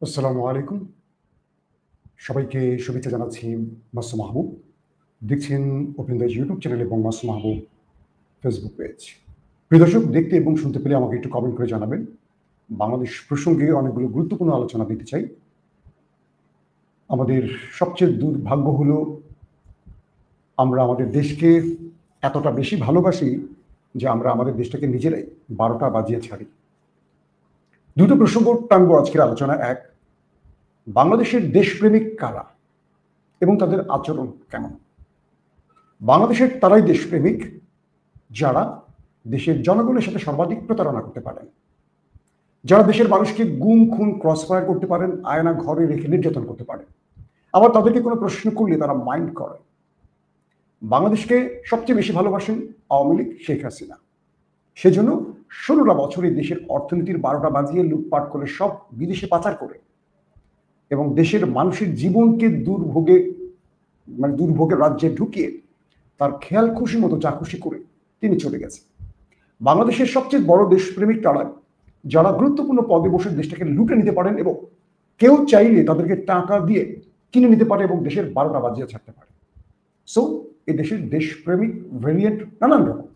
আসসালামু আলাইকুম। সবাইকে শুভেচ্ছা জানাচ্ছি। মাসুম মাহবুব। দেখছেন ওপেন দ্য ইউটিউব চ্যানেল এবং মাসুম মাহবুব ফেসবুক পেজ। প্রিয় দর্শক, দেখতে এবং শুনতে পেলে আমাকে একটু কমেন্ট করে জানাবেন। বাংলাদেশ প্রসঙ্গে অনেকগুলো গুরুত্বপূর্ণ আলোচনা দিতে চাই। আমাদের সবচেয়ে দুর্ভাগ্য হলো আমরা আমাদের দেশকে এতটা বেশি ভালোবাসি যে আমরা আমাদের দেশটাকে নিজেরাই ১২টা বাজিয়ে ছাড়ি। দুটো প্রসঙ্গ টানবো আজকের আলোচনা। এক, বাংলাদেশের দেশপ্রেমিক কারা এবং তাদের আচরণ কেমন। বাংলাদেশের তারাই দেশপ্রেমিক যারা দেশের জনগণের সাথে সর্বাধিক প্রতারণা করতে পারেন, যারা দেশের মানুষকে গুম খুন ক্রসফায়ার করতে পারেন, আয়না ঘরে রেখে নির্যাতন করতে পারেন, আবার তাদেরকে কোনো প্রশ্ন করলে তারা মাইন্ড করে। বাংলাদেশকে সবচেয়ে বেশি ভালোবাসেন আওয়ামী লীগ, শেখ হাসিনা। সেজন্য ১৬টা বছর এই দেশের অর্থনীতির ১২টা বাজিয়ে লুটপাট করে সব বিদেশে পাচার করে এবং দেশের মানুষের জীবনকে দুর্ভোগের রাজ্যে ঢুকিয়ে তার খেয়াল খুশি মতো যা খুশি করে তিনি চলে গেছে। বাংলাদেশের সবচেয়ে বড় দেশপ্রেমিক তারা যারা গুরুত্বপূর্ণ পদে বসে দেশটাকে লুটে নিতে পারেন এবং কেউ চাইলে তাদেরকে টাকা দিয়ে কিনে নিতে পারে এবং দেশের ১২টা বাজিয়ে ছাড়তে পারে। সো এই দেশের দেশপ্রেমিক ভেরিয়েন্ট নানান রকম।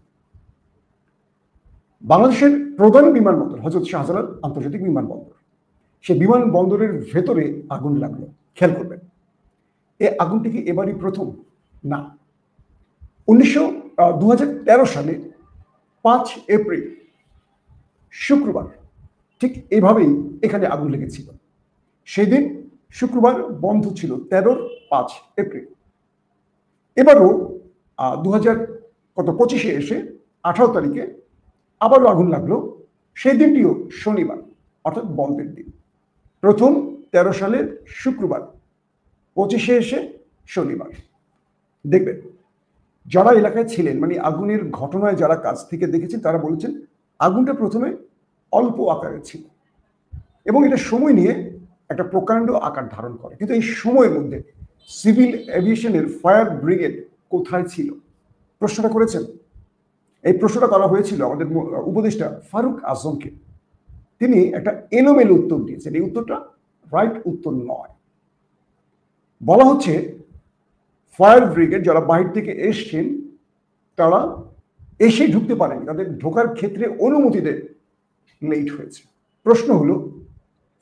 বাংলাদেশের প্রধান বিমানবন্দর হযরত শাহজালাল আন্তর্জাতিক বিমানবন্দর, সে বিমানবন্দরের ভেতরে আগুন লাগলো। খেয়াল করবেন, এই আগুনটি কি এবারই প্রথম? না। 2013 সালে 5 এপ্রিল শুক্রবার ঠিক এভাবেই এখানে আগুন লেগেছিল। সেদিন শুক্রবার বন্ধ ছিল, 5 এপ্রিল। এবারও 2025 এসে 18 তারিখে আবারও আগুন লাগলো। সেই দিনটিও শনিবার, অর্থাৎ বন্ধের দিন। প্রথম 13 সালের শুক্রবার, 25 এসে শনিবার। দেখবেন, যারা এলাকায় ছিলেন, মানে আগুনের ঘটনায় যারা কাছ থেকে দেখেছেন, তারা বলেছেন আগুনটা প্রথমে অল্প আকারে ছিল এবং এটা সময় নিয়ে একটা প্রকাণ্ড আকার ধারণ করে। কিন্তু এই সময়ের মধ্যে সিভিল এভিয়েশনের ফায়ার ব্রিগেড কোথায় ছিল? প্রশ্নটা করেছেন। এই প্রশ্নটা করা হয়েছিল আমাদের উপদেষ্টা ফারুক আজমকে। তিনি একটা এলোমেলো উত্তর দিয়েছেন। এই উত্তরটা রাইট উত্তর নয়। বলা হচ্ছে ফায়ার ব্রিগেড যারা বাহির থেকে এসছেন তারা এসে ঢুকতে পারেনি, তাদের ঢোকার ক্ষেত্রে অনুমতিতে লেট হয়েছে। প্রশ্ন হলো,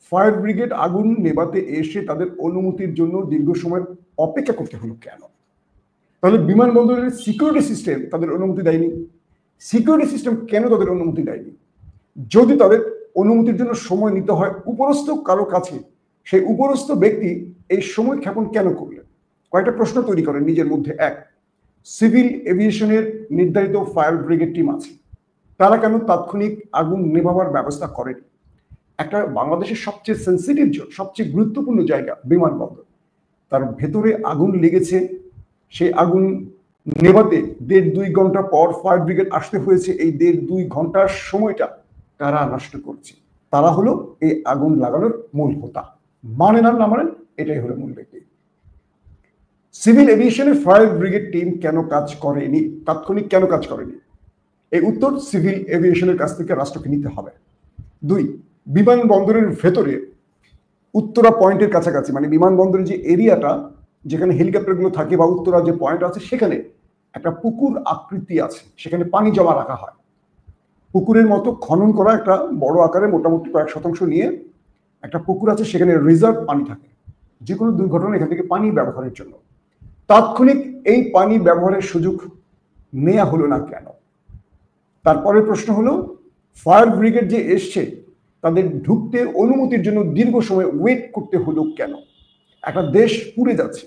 ফায়ার ব্রিগেড আগুন নেভাতে এসে তাদের অনুমতির জন্য দীর্ঘ সময় অপেক্ষা করতে হলো কেন? তাহলে বিমানবন্দরের সিকিউরিটি সিস্টেম তাদের অনুমতি দেয়নি। সিকিউরিটি সিস্টেম কেন তাদের অনুমতি দেয়নি? যদি তাদের অনুমতির জন্য সময় নিতে হয় উপরস্থ কারো কাছে, সেই উপরস্থ ব্যক্তি এই সময় ক্ষেপণ কেন করলেন? কয়েকটা প্রশ্ন তৈরি করেন নিজের মধ্যে। এক, সিভিল এভিয়েশনের নির্ধারিত ফায়ার ব্রিগেড টিম আছে, তারা কেন তাৎক্ষণিক আগুন নেভাবার ব্যবস্থা করেনি? একটা বাংলাদেশের সবচেয়ে সেন্সিটিভ, সবচেয়ে গুরুত্বপূর্ণ জায়গা বিমানবন্দর, তার ভেতরে আগুন লেগেছে। সেই আগুন নেভাতে 1.5-2 ঘন্টা পর ফায়ার ব্রিগেড আসতে হয়েছে। এই 1.5-2 ঘন্টার সময়টা তারা নষ্ট করছে। তারা হলো এই আগুন লাগানোর মূল হোতা। মানেন আর না মানেন, এটাই হলো মূল ব্যক্তি। সিভিল এভিয়েশনের ফায়ার ব্রিগেড টিম কেন কাজ করেনি, তাৎক্ষণিক কেন কাজ করেনি? এই উত্তর সিভিল এভিয়েশনের কাছ থেকে রাষ্ট্রকে নিতে হবে। 2, বিমানবন্দরের ভেতরে উত্তরা পয়েন্টের কাছাকাছি, মানে বিমানবন্দরের যে এরিয়াটা যেখানে হেলিকপ্টারগুলো থাকে বা উত্তরা যে পয়েন্ট আছে, সেখানে একটা পুকুর আকৃতি আছে, সেখানে পানি জমা রাখা হয়। পুকুরের মতো খনন করা একটা বড় আকারে মোটামুটি কয়েক শতাংশ নিয়ে একটা পুকুর আছে, সেখানে রিজার্ভ পানি থাকে যে কোনো দুর্ঘটনা এখান থেকে পানি ব্যবহারের জন্য। তাৎক্ষণিক এই পানি ব্যবহারের সুযোগ নেওয়া হলো না কেন? তারপরে প্রশ্ন হলো, ফায়ার ব্রিগেড যে এসছে তাদের ঢুকতে অনুমতির জন্য দীর্ঘ সময় ওয়েট করতে হলো কেন? একটা দেশ পুড়ে যাচ্ছে,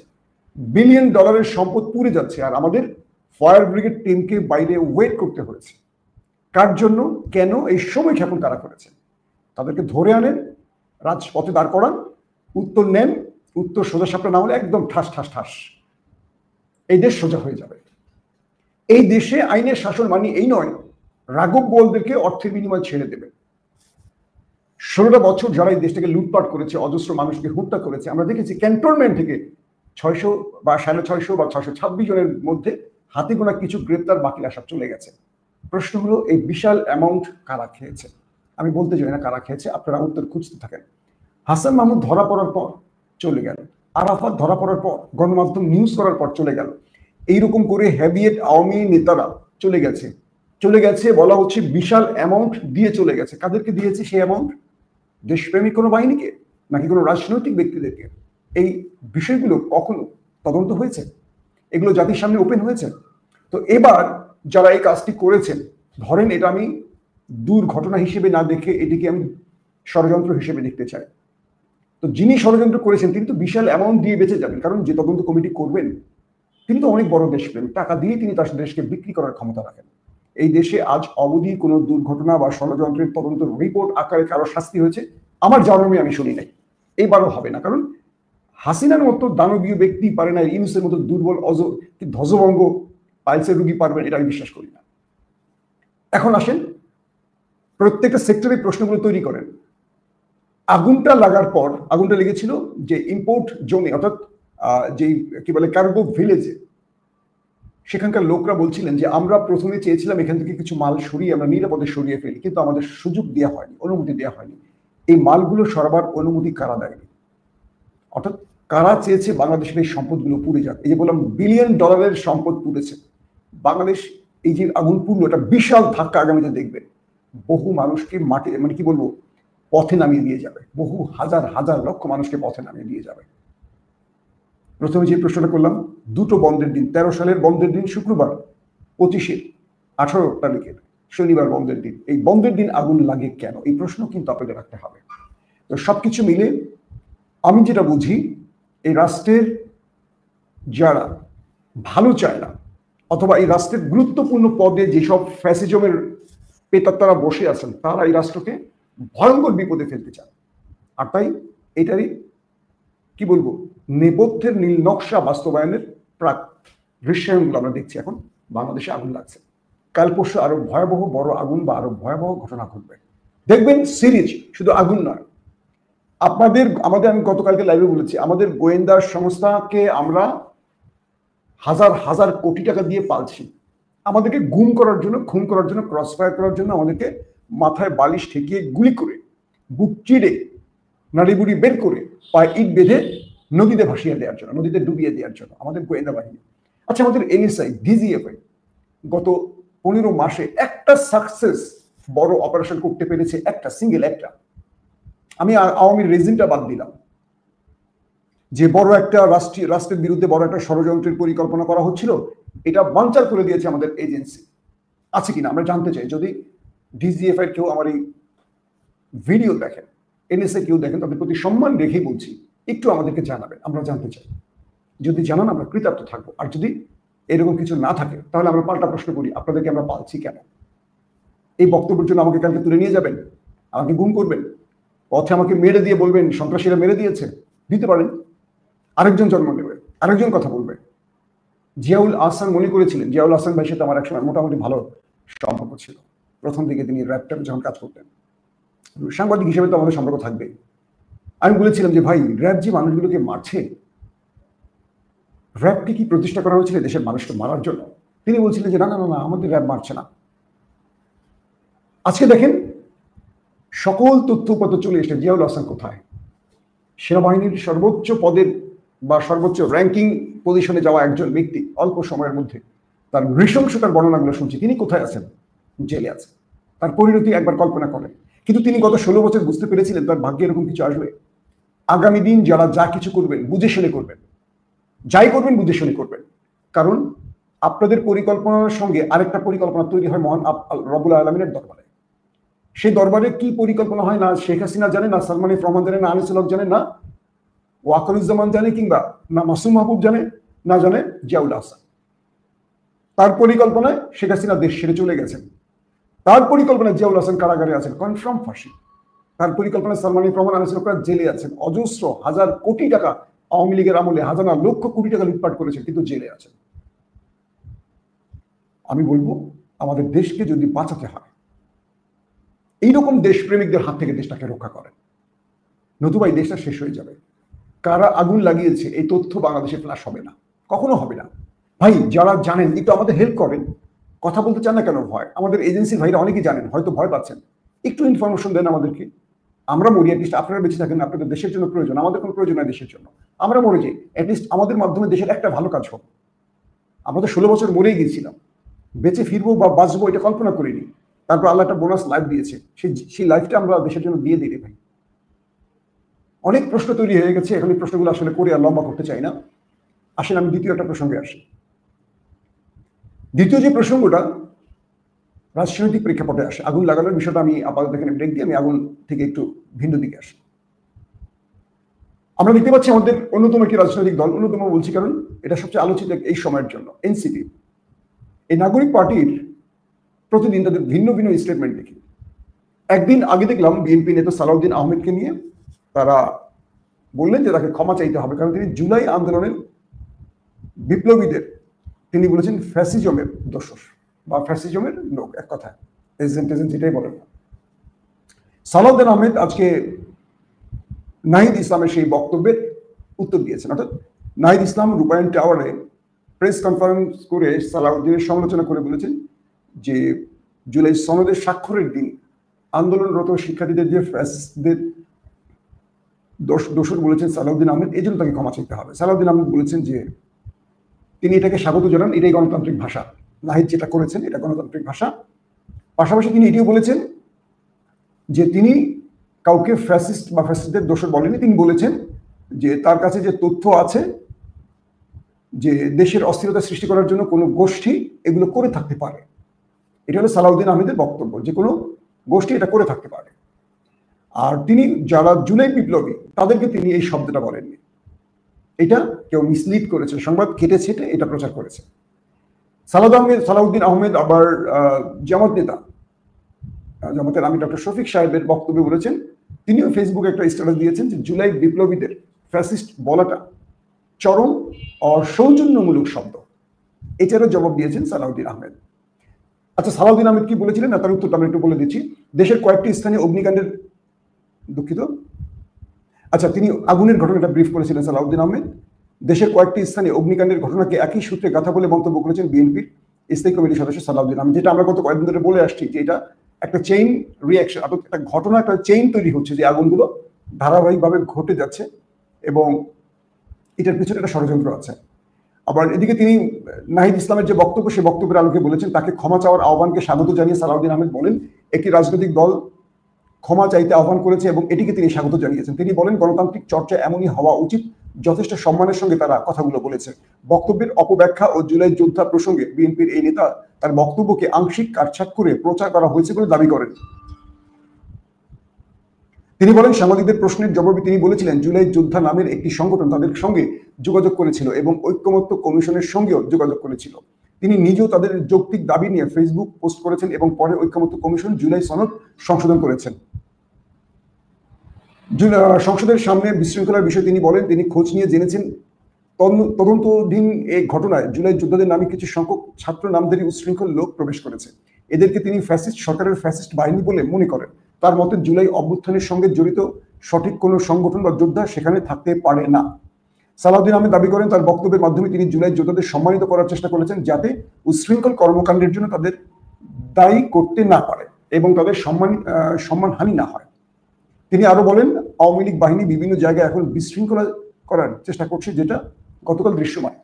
$1 বিলিয়ন সম্পদ পুড়ে যাচ্ছে, আর আমাদের ফায়ার ব্রিগেড টিমকে বাইরে ওয়েট করতে হয়েছে কার জন্য? কেন? এই সময় ক্ষেপণ কারা করেছে? তাদেরকে ধরে আনেন, রাজপথে দাঁড় করান, উত্তর নেন। উত্তর সোজা সাপটা না হলে একদম ঠাস ঠাস ঠাস এই দেশ সোজা হয়ে যাবে। এই দেশে আইনের শাসন মানে এই নয় রাঘব বোয়ালদেরকে অর্থের বিনিময়ে ছেড়ে দেবে। 16টা বছর যারা এই দেশটাকে লুটপাট করেছে, অজস্র মানুষকে হত্যা করেছে, আমরা দেখেছি ক্যান্টনমেন্ট থেকে 600 বা 650 বা 626 জনের মধ্যে হাতে গোনা কিছু গ্রেপ্তার, বাকিরা সব চলে গেছে। প্রশ্ন হলো, এই বিশাল অ্যামাউন্ট কারা খেয়েছে? আমি বলতে চাই না কারা খেয়েছে, আপনারা উত্তর খুঁজতে থাকেন। হাসান মাহমুদ ধরা পড়ার পর চলে গেল, আরাফাত ধরা পড়ার পর গণমাধ্যম নিউজ করার পর চলে গেল, এইরকম করে হ্যাবিয়েট আওয়ামী নেতারা চলে গেছে। চলে গেছে বলা হচ্ছে বিশাল অ্যামাউন্ট দিয়ে চলে গেছে। কাদেরকে দিয়েছে সেই অ্যামাউন্ট? দেশপ্রেমিক কোনো বাহিনীকে নাকি কোনো রাজনৈতিক ব্যক্তিদেরকে? এই বিষয়গুলো কখনো তদন্ত হয়েছে? এগুলো জাতির সামনে ওপেন হয়েছে? তো এবার যারা এই কাজটি করেছেন, ধরেন এটা আমি দুর্ঘটনা হিসেবে না দেখে এটিকে আমি ষড়যন্ত্র হিসেবে দেখতে চাই। তো যিনি ষড়যন্ত্র করেছেন তিনি তো বিশাল অ্যামাউন্ট দিয়ে বেঁচে যাবেন, কারণ যে তদন্ত কমিটি করবেন তিনি তো অনেক বড় দেশপ্রেমী, টাকা দিয়ে তিনি তার দেশকে বিক্রি করার ক্ষমতা রাখেন। এই দেশে আজ অবধি কোনো দুর্ঘটনা বা ষড়যন্ত্রের তদন্ত রিপোর্ট আকারে কারো শাস্তি হয়েছে আমার জন্মে আমি শুনি নাই, এইবারও হবে না। কারণ হাসিনার মতো দানবীয় ব্যক্তি পারে না, ইউনুসের মতো দুর্বল ধ্বজভঙ্গ পাইলসের রুগী পারবেন, এটা আমি বিশ্বাস করি না। এখন আসেন প্রত্যেকটা সেক্টরে প্রশ্নগুলো তৈরি করেন। আগুনটা লাগার পর, আগুনটা লেগেছিল যে ইম্পোর্ট জোনে, অর্থাৎ যে কি বলে কার্গো ভিলেজে, সেখানকার লোকরা বলছিলেন যে আমরা প্রথমে চেয়েছিলাম এখান থেকে কিছু মাল সরিয়ে আমরা নিরাপদে সরিয়ে ফেলি, কিন্তু আমাদের সুযোগ দেওয়া হয়নি, অনুমতি দেওয়া হয়নি। এই মালগুলো সরাবার অনুমতি কারা দেয়নি? অর্থাৎ কারা চেয়েছে বাংলাদেশের এই সম্পদগুলো পুড়ে যাক? এই যে বললাম বিলিয়ন ডলারের সম্পদ পুড়েছে বাংলাদেশ, এই যে আগুন পুড়লো এটা বিশাল ধাক্কা আগামীতে দেখবে, বহু মানুষকে মাটি মানে কি বলবো পথে নামিয়ে দিয়ে যাবে, বহু হাজার হাজার লক্ষ মানুষকে পথে নামিয়ে দিয়ে যাবে। প্রথমে যে প্রশ্নটা করলাম, দুটো বন্ধের দিন, 13 সালের বন্ধের দিন শুক্রবার, 25-এ 18 তারিখের শনিবার বন্ধের দিন, এই বন্ধের দিন আগুন লাগে কেন? এই প্রশ্ন কিন্তু আপনাদের রাখতে হবে। তো সবকিছু মিলে আমি যেটা বুঝি, এই রাষ্ট্রের যারা ভালো চায় না, অথবা এই রাষ্ট্রের গুরুত্বপূর্ণ পদে যেসব ফ্যাসিজমের পেতাত্তারা বসে আছেন, তারা এই রাষ্ট্রকে ভয়ঙ্কর বিপদে ফেলতে চান। আর তাই এটারই কি বলবো নেপথ্যের নীল নকশা বাস্তবায়নের প্রাক দৃশ্যায়নগুলো আমরা দেখছি। এখন বাংলাদেশে আগুন লাগছে, কাল পরশু আরো ভয়াবহ বড় আগুন বা আরো ভয়াবহ ঘটনা ঘটবে, দেখবেন সিরিজ। শুধু আগুন নয়, আমাদের আমি গতকালকে লাইভে বলেছি, আমাদের গোয়েন্দা সংস্থাকে আমরা হাজার হাজার কোটি টাকা দিয়ে পালছি, আমাদেরকে গুম করার জন্য, খুন করার জন্য, ক্রস ফায়ার করার জন্য, আমাদেরকে মাথায় বালিশ ঠেকিয়ে গুলি করে, বুক চিড়ে, নাড়িবুড়ি বের করে, পায়ে ইট বেঁধে নদীতে ভাসিয়ে দেওয়ার জন্য, নদীতে ডুবিয়ে দেওয়ার জন্য আমাদের গোয়েন্দা বাহিনী। আচ্ছা, আমাদের এনএসআই, ডিজিএফআই গত 15 মাসে একটা সাকসেস বড় অপারেশন করতে পেরেছে? একটা সিঙ্গেল একটা। আমি আওয়ামী রেজিমটা বাদ দিলাম, যে বড় একটা রাষ্ট্রের বিরুদ্ধে বড় একটা ষড়যন্ত্রের পরিকল্পনা করা হচ্ছিল, এটা বানচাল করে দিয়েছে আমাদের এজেন্সি। আছে কিনা আমরা জানতে চাই। যদি ডিজিএফআই কেউ আমার এই ভিডিও দেখেন, এনএসএ কেউ দেখেন, তাদের প্রতি সম্মান রেখেই বলছি, একটু আমাদেরকে জানাবেন, আমরা জানতে চাই। যদি জানান আমরা কৃতার্থ থাকবো, আর যদি এরকম কিছু না থাকে তাহলে আমরা পাল্টা প্রশ্ন করি, আপনাদেরকে আমরা পালছি কেন? এই বক্তব্যের জন্য আমাকে কালকে তুলে নিয়ে যাবেন, আমাকে গুম করবেন, পথে আমাকে মেরে দিয়ে বলবেন সন্ত্রাসীরা মেরে দিয়েছে, দিতে পারেন। আরেকজন জন্ম নেবে, আরেকজন কথা বলবে। জিয়াউল আহসান মনে করেছিলেন, জিয়াউল আহসান ভাইয়ের সাথে আমার একসময় মোটামুটি ভালো সম্পর্ক ছিল, প্রথম দিকে তিনি র্যাপটপ যখন কাজ করতেন, সাংবাদিক হিসেবে তো আমাদের সম্পর্ক থাকবে। আমি বলেছিলাম যে ভাই, র্যাব যে মানুষগুলোকে মারছে, র্যাবকে কি প্রতিষ্ঠা করা হয়েছিল দেশের মানুষকে মারার জন্য? তিনি বলছিলেন যে না না না, আমাদের র্যাব মারছে না। আজকে দেখেন সকল তথ্যপত্র চলে এসেছে, জিয়াউল আহসান কোথায়? সেনাবাহিনীর সর্বোচ্চ পদের বা সর্বোচ্চ র্যাঙ্কিং পজিশনে যাওয়া একজন ব্যক্তি, অল্প সময়ের মধ্যে তার নৃশংসতার বর্ণনাগুলো শুনছি, তিনি কোথায় আছেন? জেলে আছেন। তার পরিণতি একবার কল্পনা করেন। কিন্তু তিনি গত 16 বছর বুঝতে পেরেছিলেন তার ভাগ্যে এরকম কিছু আসবে। আগামী দিন যারা যা কিছু করবেন বুঝে শুনে করবেন, যাই করবেন বুঝে শুনে করবেন। কারণ আপনাদের পরিকল্পনার সঙ্গে আরেকটা পরিকল্পনা তৈরি হয় মহান রব্বুল আলমিনের দরবারে। সেই দরবারে কি পরিকল্পনা হয় না শেখ হাসিনা জানে, না সালমান এফ রহমান জানে, না আনিসুল হক জানে, না ওয়াকরুজ্জামান জানে, কিংবা না মাসুম মাহবুব জানে, না জানে জিয়াউল আহসান। তার পরিকল্পনায় শেখ হাসিনা দেশ ছেড়ে চলে গেছেন, তার পরিকল্পনায় জিয়াউল আহসান কারাগারে আছেন, কনফার্ম ফাঁসি। তার পরিকল্পনায় সালমান এফ রহমান, আনিসুল হকরা জেলে আছেন, অজস্র হাজার কোটি টাকা আওয়ামী লীগের আমলে হাজার না লক্ষ কোটি টাকা লুটপাট করেছেন, কিন্তু জেলে আছেন। আমি বলবো আমাদের দেশকে যদি বাঁচাতে হয়, এইরকম দেশপ্রেমিকদের হাত থেকে দেশটাকে রক্ষা করেন, নতুবা এই দেশটা শেষ হয়ে যাবে। কারা আগুন লাগিয়েছে এই তথ্য বাংলাদেশে ফ্ল্যাশ হবে না, কখনো হবে না। ভাই যারা জানেন একটু আমাদের হেল্প করেন, কথা বলতে চান না কেন? ভয়। আমাদের এজেন্সির ভাইরা অনেকেই জানেন, হয়তো ভয় পাচ্ছেন, একটু ইনফরমেশন দেন আমাদেরকে। আমরা মরি, অ্যাটলিস্ট আপনারা বেঁচে থাকেন, আপনাদের দেশের জন্য প্রয়োজন, আমাদের কোনো প্রয়োজন নয় দেশের জন্য, আমরা মরে যাই, অ্যাটলিস্ট আমাদের মাধ্যমে দেশের একটা ভালো কাজ হোক। আমরা তো 16 বছর মরেই গিয়েছিলাম, বেঁচে ফিরবো বা বাঁচবো এটা কল্পনা করিনি। তারপর আল্লাহ একটা বোনাস লাইফ দিয়েছে, সেই লাইফটা আমরা দেশের জন্য দিয়ে দিই ভাই। অনেক প্রশ্ন তৈরি হয়ে গেছে, এখন এই প্রশ্নগুলো আসলে করে আর লম্বা করতে চাই না। আসেন আমি দ্বিতীয় একটা প্রসঙ্গে আসি। দ্বিতীয় যে প্রসঙ্গটা রাজনৈতিক প্রেক্ষাপটে আসে, আগুন লাগানোর বিষয়টা আমি আপাতত এখানে ব্রেক দিয়ে আমি আগুন থেকে একটু ভিন্ন দিকে আসি। আমরা দেখতে পাচ্ছি আমাদের অন্যতম একটি রাজনৈতিক দল, অন্যতম বলছি কারণ এটা সবচেয়ে আলোচিত এই সময়ের জন্য, এনসিপি। এই নাগরিক পার্টির প্রতিদিন তাদের ভিন্ন ভিন্ন স্টেটমেন্ট দেখি। একদিন আগে দেখলাম বিএনপি নেতা সালাউদ্দিন আহমেদকে নিয়ে তারা বললেন যে তাকে ক্ষমা চাইতে হবে, কারণ তিনি জুলাই আন্দোলনের বিপ্লবীদের তিনি বলেছেন ফ্যাসিজমের দোষর বা ফ্যাসিজমের লোক, এক কথায় এজেন্ট যেটাই বলেন না। সালাউদ্দিন আহমেদ আজকে নাহিদ ইসলামের সেই বক্তব্যের উত্তর দিয়েছেন, অর্থাৎ নাহিদ ইসলাম রূপায়ণ টাওয়ারে প্রেস কনফারেন্স করে সালাউদ্দিনের সমালোচনা করে বলেছেন যে জুলাই সনদের স্বাক্ষরের দিন আন্দোলনরত শিক্ষার্থীদের যে ফ্যাসিস্টদের দোষর বলেছেন সালাউদ্দিন আহমেদ, এই জন্য তাকে ক্ষমা চাইতে হবে। সালাউদ্দিন আহমেদ বলেছেন যে তিনি এটাকে স্বাগত জানান, এটাই গণতান্ত্রিক ভাষা, নাহিদ যেটা করেছেন এটা গণতান্ত্রিক ভাষা। পাশাপাশি তিনি এটিও বলেছেন যে তিনি কাউকে ফ্যাসিস্ট বা ফ্যাসিস্টদের দোষর বলেনি, তিনি বলেছেন যে তার কাছে যে তথ্য আছে যে দেশের অস্থিরতা সৃষ্টি করার জন্য কোনো গোষ্ঠী এগুলো করে থাকতে পারে। এটা হলো সালাউদ্দিন আহমেদের বক্তব্য, যে কোনো গোষ্ঠী এটা করে থাকতে পারে। আর তিনি যারা জুলাই বিপ্লবী তাদেরকে তিনি এই শব্দটা বলেননি, এটা কেউ মিসলিড করেছে, সংবাদ কেটে ছেটে এটা প্রচার করেছে। সালাউদ্দিন আহমেদ আবার জামাত নেতা, জামাতের আমি ডক্টর শফিক সাহেবের বক্তব্যে বলেছেন, তিনিও ফেসবুকে একটা স্ট্যাটাস দিয়েছেন যে জুলাই বিপ্লবীদের ফ্যাসিস্ট বলাটা চরম অসৌজন্যমূলক শব্দ, এটারও জবাব দিয়েছেন সালাউদ্দিন আহমেদ। আচ্ছা, সালাউদ্দিন আহমেদ কি বলেছিলেন না তার উত্তরটা আমি একটু বলে দিচ্ছি। দেশের কয়েকটি স্থানে অগ্নিকাণ্ডের, দুঃখিত, আচ্ছা তিনি আগুনের ঘটনাটা ব্রিফ করেছিলেন সালাউদ্দিন আহমেদ। দেশের কয়েকটি স্থানে অগ্নিকাণ্ডের ঘটনাকে একই সূত্রে গাথা বলে মন্তব্য করেছেন বিএনপির স্থায়ী কমিটির সদস্য সালাউদ্দিন আহমেদ, যেটা আমরা গত কয়েকদিন ধরে বলে আসছি যে এটা একটা চেইন রিয়াকশন, একটা ঘটনা, একটা চেইন তৈরি হচ্ছে যে আগুনগুলো ধারাবাহিকভাবে ঘটে যাচ্ছে এবং এটার পিছনে একটা ষড়যন্ত্র আছে। আবার এদিকে তিনি নাহিদ ইসলামের যে বক্তব্য, সেই বক্তব্যের আলোকে বলেছেন তাকে ক্ষমা চাওয়ার আহ্বানকে স্বাগত জানিয়ে সালাউদ্দিন আহমেদ বলেন একটি রাজনৈতিক দল ক্ষমা চাইতে আহ্বান করেছে এবং এটিকে তিনি স্বাগত জানিয়েছেন। তিনি বলেন গণতান্ত্রিক চর্চা এমনই হওয়া উচিত, যথেষ্ট সম্মানের সঙ্গে তারা কথাগুলো বলেছেন। বক্তব্যের অপব্যাখ্যা ও জুলাই যোদ্ধা প্রসঙ্গে বিএনপির এই নেতা তার বক্তব্যকে আংশিক কাটছাঁট করে প্রচার করা হয়েছে বলে দাবি করেন। তিনি বলেন সাংবাদিকদের প্রশ্নের জবাবে তিনি বলেছিলেন জুলাই যোদ্ধা নামের একটি সংগঠন তাদের সঙ্গে যোগাযোগ করেছিল এবং ঐক্যমত্য কমিশনের সঙ্গেও যোগাযোগ করেছিল। তিনি নিজেও তাদের যৌক্তিক দাবি নিয়ে ফেসবুক পোস্ট করেছেন এবং পরে ঐক্যমত্য কমিশন জুলাই সনদ সংশোধন করেছেন। সংসদের সামনে বিশৃঙ্খলার বিষয়ে তিনি বলেন তিনি খোঁজ নিয়ে জেনেছেন তদন্তধীন এই ঘটনায় জুলাই যোদ্ধাদের নামে কিছু সংখ্যক ছাত্র নামধারী উচ্ছৃঙ্খল লোক প্রবেশ করেছে। এদেরকে তিনি ফ্যাসিস্ট সরকারের ফ্যাসিস্ট বাহিনী বলে মনে করেন। তার মতে জুলাই অভ্যুত্থানের সঙ্গে জড়িত সঠিক কোনো সংগঠন বা যোদ্ধা সেখানে থাকতে পারে না। সালাউদ্দিন আহমেদ দাবি করেন তার বক্তব্যের মাধ্যমে তিনি জুলাই যোদ্ধাদের সম্মানিত করার চেষ্টা করেছেন যাতে উচ্ছৃঙ্খল কর্মকাণ্ডের জন্য তাদের দায়ী করতে না পারে এবং তাদের সম্মানহানি না হয়। তিনি আরো বলেন আওয়ামী লীগ বাহিনী বিভিন্ন জায়গায় এখন বিশৃঙ্খলা করার চেষ্টা করছে, যেটা গতকাল দৃশ্যমান।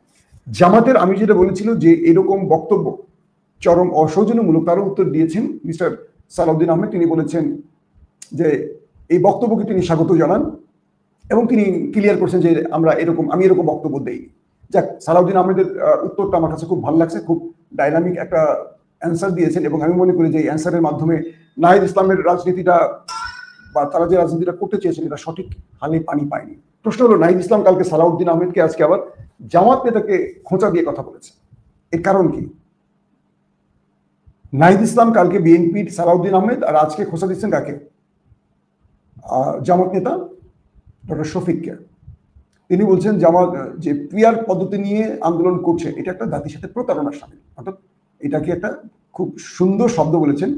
জামাতের আমি যেটা বলেছিল যে এরকম বক্তব্য চরম অসৌজন্যমূলক, তারও উত্তর দিয়েছেন মিস্টার সালাউদ্দিন আহমেদ। তিনি বলেছেন যে এই বক্তব্যকে তিনি স্বাগত জানান এবং তিনি ক্লিয়ার করছেন যে আমি এরকম বক্তব্য দেই। যাক, সালাউদ্দিন আহমেদের উত্তরটা আমার কাছে খুব ভালো লাগছে, খুব ডাইনামিক একটা অ্যান্সার দিয়েছেন এবং আমি মনে করি যে এই অ্যান্সারের মাধ্যমে নাহিদ ইসলামের রাজনীতিটা বা তারা যে রাজনীতিটা করতে চেয়েছেন এটা সঠিক হালে পানি পায়নি। প্রশ্ন হলো নাহিদ ইসলাম কালকে সালাউদ্দিন আহমেদকে আজকে আবার জামাত নেতাকে খোঁচা দিয়ে কথা বলেছে, এর কারণ কি? নাহিদ ইসলাম কালকে বিএনপির সালাউদ্দিন আহমেদ আর আজকে খোঁচা দিচ্ছেন কাকে? জামাত নেতা ডক্টর শফিককে। তিনি বলছেন জামাত যে পিয়ার পদ্ধতি নিয়ে আন্দোলন করছে এটা একটা জাতির সাথে প্রতারণার সামিল, অর্থাৎ এটাকে একটা খুব সুন্দর শব্দ বলেছেন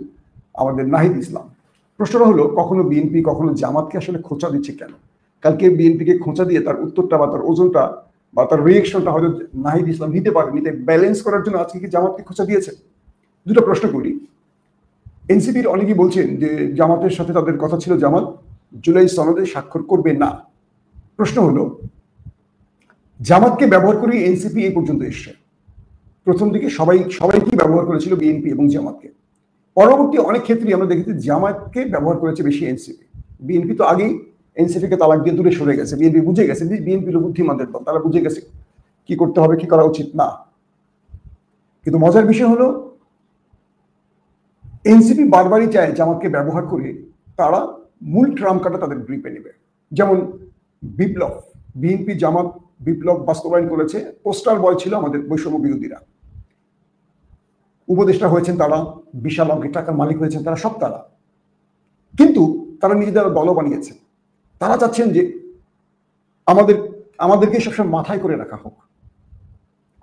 আমাদের নাহিদ ইসলাম। প্রশ্নটা হলো কখনো বিএনপি কখনো জামাতকে আসলে খোঁচা দিচ্ছে কেন? কালকে বিএনপিকে খোঁচা দিয়ে তার উত্তরটা বা তার ওজনটা বা তার রিয়েকশনটা হয়তো নাহিদ ইসলাম নিতে পারে, নিতে ব্যালেন্স করার জন্য আজকে কি জামাতকে খোঁচা দিয়েছে? দুটো প্রশ্ন করি। এনসিপির অনেকেই বলছেন যে জামাতের সাথে তাদের কথা ছিল, জামাত জুলাই সনদে স্বাক্ষর করবে না। প্রশ্ন হলো, জামাতকে ব্যবহার করে এনসিপি এই পর্যন্ত এসছে। প্রথম দিকে সবাইকেই ব্যবহার করেছিল বিএনপি এবং জামাতকে। পরবর্তী অনেক ক্ষেত্রে আমরা দেখেছি জামাতকে ব্যবহার করেছে বেশি এনসিপি। বিএনপি তো আগেই এনসিপি কে তালাক দিয়ে দূরে সরে গেছে। বিএনপি বুঝে গেছে, বিএনপি বুদ্ধিমানদের দল, তারা বুঝে গেছে কি করতে হবে, কি করা উচিত না। কিন্তু মজার বিষয় হলো, এনসিপি বারবারই চায় জামাতকে ব্যবহার করে তারা মূল ট্রাম্প কার্ডটা তাদের গ্রিপে নেবে। যেমন বিপ্লব, বিএনপি জামাত বিপ্লব বাস্তবায়ন করেছে, পোস্টার বয় ছিল আমাদের বৈষম্য বিরোধীরা, উপদেষ্টা হয়েছেন তারা, বিশাল অঙ্কের টাকার মালিক হয়েছেন তারা, সব তারা। কিন্তু তারা নিজেদের দলও বানিয়েছে। তারা চাচ্ছেন যে আমাদেরকে সবসময় মাথায় করে রাখা হোক।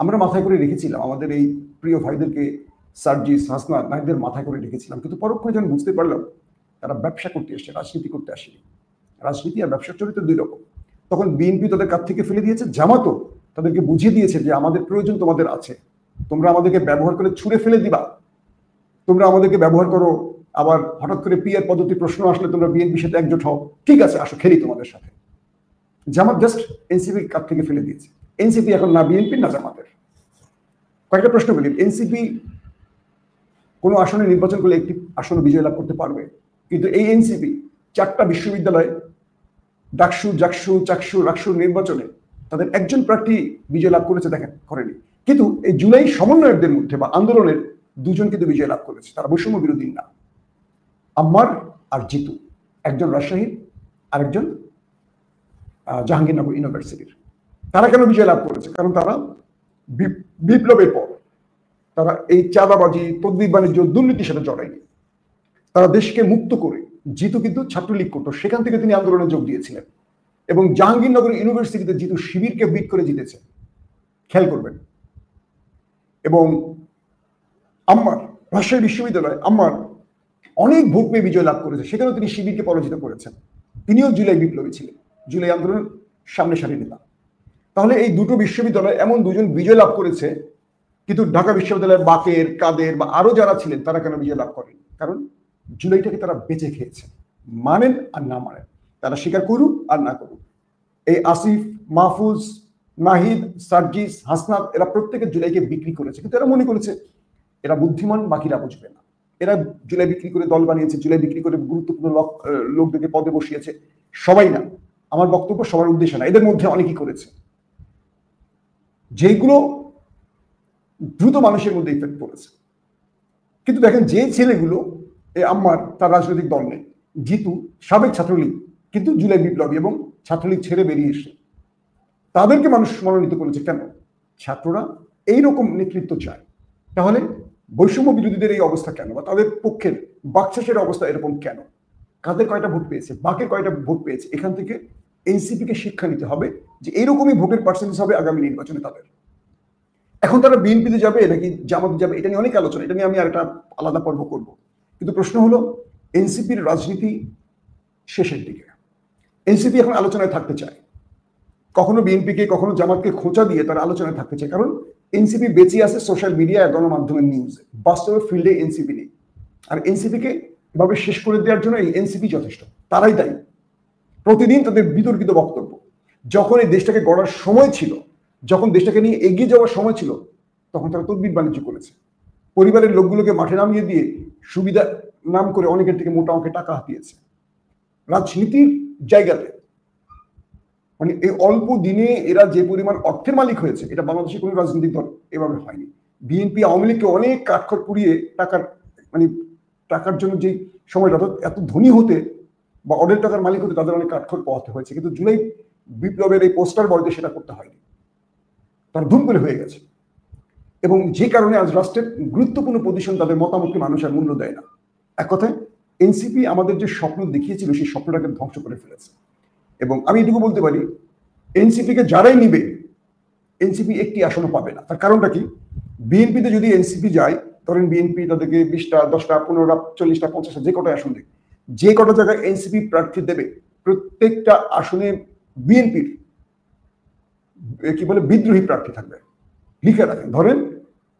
আমরা মাথায় করে রেখেছিলাম আমাদের এই প্রিয় ভাইদেরকে, সার্জিস, হাসনাত, নাহিদের মাথায় করে রেখেছিলাম। কিন্তু পরক্ষণে যখন বুঝতে পারলাম তারা ব্যবসা করতে এসছে, রাজনীতি করতে আসেনি। রাজনীতি আর ব্যবসার চরিত্র দুই রকম। তখন বিএনপি তাদের কাছ থেকে ফেলে দিয়েছে, জামাতও তাদেরকে বুঝিয়ে দিয়েছে যে আমাদের প্রয়োজন তোমাদের আছে, তোমরা আমাদেরকে ব্যবহার করে ছুঁড়ে ফেলে দিবা, তোমরা আমাদেরকে ব্যবহার করো, আবার হঠাৎ করে পিআর পদ্ধতি প্রশ্ন আসলে তোমরা বিএনপির সাথে একজোট হও, ঠিক আছে আসো খেলি তোমাদের সাথে। জামাত জাস্ট এনসিপির কাছ থেকে ফেলে দিয়েছে। এনসিপি এখন না বিএনপি না জামাতের। কয়েকটা প্রশ্ন বলি, এনসিপি কোনো আসনে নির্বাচন করলে একটি আসনে বিজয় লাভ করতে পারবে, কিন্তু এই এনসিপি 4টা বিশ্ববিদ্যালয় ডাকসু, জাকসু, চাকসু, রাকসু নির্বাচনে তাদের একজন প্রার্থী বিজয় লাভ করেছে, দেখেন করেনি। কিন্তু এই জুলাই সমন্বয়কদের মধ্যে বা আন্দোলনের 2জন কিন্তু বিজয় লাভ করেছে, তারা বৈষম্য বিরোধী না। আম্মার আর জিতু, একজন রাজশাহীর আরেকজন জাহাঙ্গীরনগর ইউনিভার্সিটির। তারা কেন বিজয় লাভ করেছে? কারণ তারা বিপ্লবের পর তারা এই চাঁদাবাজি, তদবির বাণিজ্য, দুর্নীতির সাথে জড়ায়নি। তারা দেশকে মুক্ত করে, জিতু কিন্তু ছাত্রলীগ করতো, সেখান থেকে তিনি আন্দোলনে যোগ দিয়েছিলেন। এবং জাহাঙ্গীরনগর ইউনিভার্সিটিতে জিতু শিবিরকে বিট করে জিতেছে, খেয়াল করবেন। এবং আম্মার, রাজশাহী বিশ্ববিদ্যালয় আম্মার অনেক ভোট পেয়ে বিজয় লাভ করেছে, সেখানেও তিনি শিবিরকে পরাজিত করেছেন। তিনিও জুলাই বিপ্লবী ছিলেন, জুলাই আন্দোলনের সামনে সারি নেতা। তাহলে এই দুটো বিশ্ববিদ্যালয় এমন 2জন বিজয় লাভ করেছে, কিন্তু ঢাকা বিশ্ববিদ্যালয়ের বাকের, কাদের বা আরো যারা ছিলেন তারা কেন বিজয় লাভ করেন? কারণ জুলাইটাকে তারা বেঁচে খেয়েছে, মানেন আর না মানেন, তারা স্বীকার করুক আর না করুক। এই আসিফ, মাহফুজ, নাহিদ, সার্জিস, হাসনাত এরা প্রত্যেকে জুলাইকে বিক্রি করেছে, কিন্তু এরা মনে করেছে এরা বুদ্ধিমান, বাকিরা বুঝবে না। এরা জুলাই বিক্রি করে দল বানিয়েছে, জুলাই বিক্রি করে গুরুত্বপূর্ণ লোকদেরকে পদে বসিয়েছে। সবাই না, আমার বক্তব্য সবার উদ্দেশ্যে না, এদের মধ্যে অনেকেই করেছে, যেগুলো দ্রুত মানুষের মধ্যে ইফেক্ট পড়েছে। কিন্তু দেখেন যে ছেলেগুলো, আম্মার তার রাজনৈতিক দল নেই, জিতু সাবেক ছাত্রলীগ কিন্তু জুলাই বিপ্লবী এবং ছাত্রলীগ ছেড়ে বেরিয়ে এসে, তাদেরকে মানুষ মনোনীত করেছে। কেন? ছাত্ররা এইরকম নেতৃত্ব চায়। তাহলে বৈষম্য বিরোধীদের এই অবস্থা কেন, বা তাদের পক্ষের বাকশাসের অবস্থা এরকম কেন? কাদের কয়টা ভোট পেয়েছে, বাকের কয়টা ভোট পেয়েছে, এখান থেকে এনসিপি কে শিক্ষা নিতে হবে যে এইরকমই ভোটের পার্সেন্টেজ হবে আগামী নির্বাচনে তাদের। এখন তারা বিএনপিতে যাবে নাকি জামাতে যাবে, এটা নিয়ে অনেক আলোচনা, এটা নিয়ে আমি আর একটা আলাদা পর্ব করব। কিন্তু প্রশ্ন হলো, এনসিপির রাজনীতি শেষের দিকে। এনসিপি এখন আলোচনায় থাকতে চায়, কখনো বিএনপিকে কখনো জামাতকে খোঁচা দিয়ে তারা আলোচনায় থাকতে চায়। কারণ এনসিপি বেঁচে আছে সোশ্যাল মিডিয়া আর গণমাধ্যমের নিউজে, বাস্তবে ফিল্ডে এনসিপি নেই। আর এনসিপিকে এভাবে শেষ করে দেওয়ার জন্য এই এনসিপি যথেষ্ট, তারাই দায়ী। প্রতিদিন তাদের বিতর্কিত বক্তব্য। যখন এই দেশটাকে গড়ার সময় ছিল, যখন দেশটাকে নিয়ে এগিয়ে যাওয়ার সময় ছিল, তখন তারা তদবির বাণিজ্য করেছে। পরিবারের লোকগুলোকে মাঠে নামিয়ে দিয়ে সুবিধা নাম করে অনেকের থেকে মোটা অঙ্কে টাকা হাতিয়েছে। রাজনীতির জায়গাতে মানে এই অল্প দিনে এরা যে পরিমাণ অর্থের মালিক হয়েছে, এটা বাংলাদেশের কোনো রাজনৈতিক দল এভাবে হয়নি। বিএনপি, আওয়ামী লীগকে অনেক কাঠখড় পুড়িয়ে টাকার জন্য যে সময়টা এত ধনী হতে বা অনেক টাকার মালিক হতে তাদের অনেক কাঠখড় পোহাতে হয়েছে, কিন্তু জুলাই বিপ্লবের এই পোস্টার বয়তে সেটা করতে হয়নি, তার ধুম করে হয়ে গেছে। এবং যে কারণে আজ রাষ্ট্রের গুরুত্বপূর্ণ পজিশন তাদের মতামতকে মানুষ আর মূল্য দেয় না। এক কথায় এনসিপি আমাদের যে স্বপ্ন দেখিয়েছিল সেই স্বপ্নটাকে ধ্বংস করে ফেলেছে। এবং আমি এটুকু বলতে পারি, এনসিপিকে যারাই নিবে, এনসিপি একটি আসনও পাবে না। তার কারণটা কি? বিএনপিতে যদি এনসিপি যায়, ধরেন বিএনপি তাদেরকে 20টা, 10টা, 15টা, 40টা, 50টা যে কটা আসন দেবে, যে কটা জায়গায় এনসিপি প্রার্থী দেবে, প্রত্যেকটা আসনে বিএনপির কি বলে বিদ্রোহী প্রার্থী থাকবে। লিখে রাখেন, ধরেন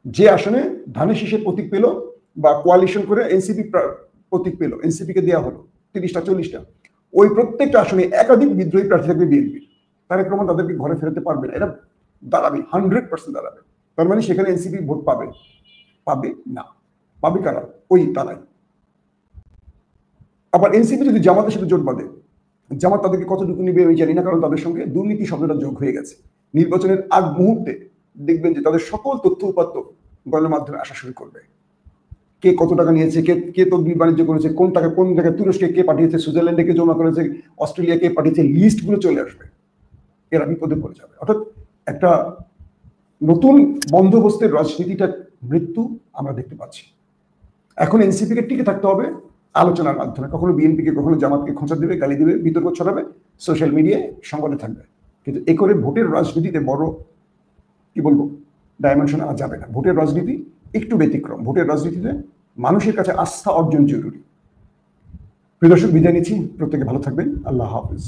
যে আসনে ধানের শীষের প্রতীক পেল বা কোয়ালিশন করে এনসিপি প্রতীক পেল, এনসিপি কে দেওয়া হলো 30টা, 40টা, ওই প্রত্যেকটা আসনে একাধিক বিদ্রোহী প্রার্থী থাকবে বিএনপি। তারেক রহমান তাদেরকে ঘরে ফেরাতে পারবে না, এটা দাঁড়াবে 100% দাঁড়াবে। তার মানে সেখানে এনসিপি ভোট পাবে পাবে না, পাবে কারা? ওই তারাই। আবার এনসিপি যদি জামাতের সাথে জোট বাঁধে, জামাত তাদেরকে কতটুকু নিবে আমি জানি না, কারণ তাদের সঙ্গে দুর্নীতি শব্দটা যোগ হয়ে গেছে। নির্বাচনের আগ মুহূর্তে দেখবেন যে তাদের সকল তথ্য উপাত্ত গণমাধ্যমে আসা শুরু করবে। কে কত টাকা নিয়েছে, কে কে তদবির বাণিজ্য করেছে, কোন টাকা কোন জায়গায় তুরস্কে কে পাঠিয়েছে, সুইজারল্যান্ডে কে জমা করেছে, অস্ট্রেলিয়া কে পাঠিয়েছে, লিস্টগুলো চলে আসবে। এরা বিপদে পড়ে যাবে। অর্থাৎ একটা নতুন বন্দোবস্তের রাজনীতিটার মৃত্যু আমরা দেখতে পাচ্ছি। এখন এনসিপিকে টিকে থাকতে হবে আলোচনার মাধ্যমে। কখনো বিএনপিকে কখনো জামাতকে খোঁচা দেবে, গালি দেবে, বিতর্ক ছড়াবে, সোশ্যাল মিডিয়ায় সংবাদে থাকবে, কিন্তু এ করে ভোটের রাজনীতিতে বড় কি বলবো ডাইমেনশন আনা যাবে না। ভোটের রাজনীতি একটু ব্যতিক্রম। ভোটের রাজনীতিতে মানুষের কাছে আস্থা অর্জন জরুরি। প্রিয় দর্শক, বিদায় নিচ্ছি। প্রত্যেকে ভালো থাকবেন। আল্লাহ হাফিজ।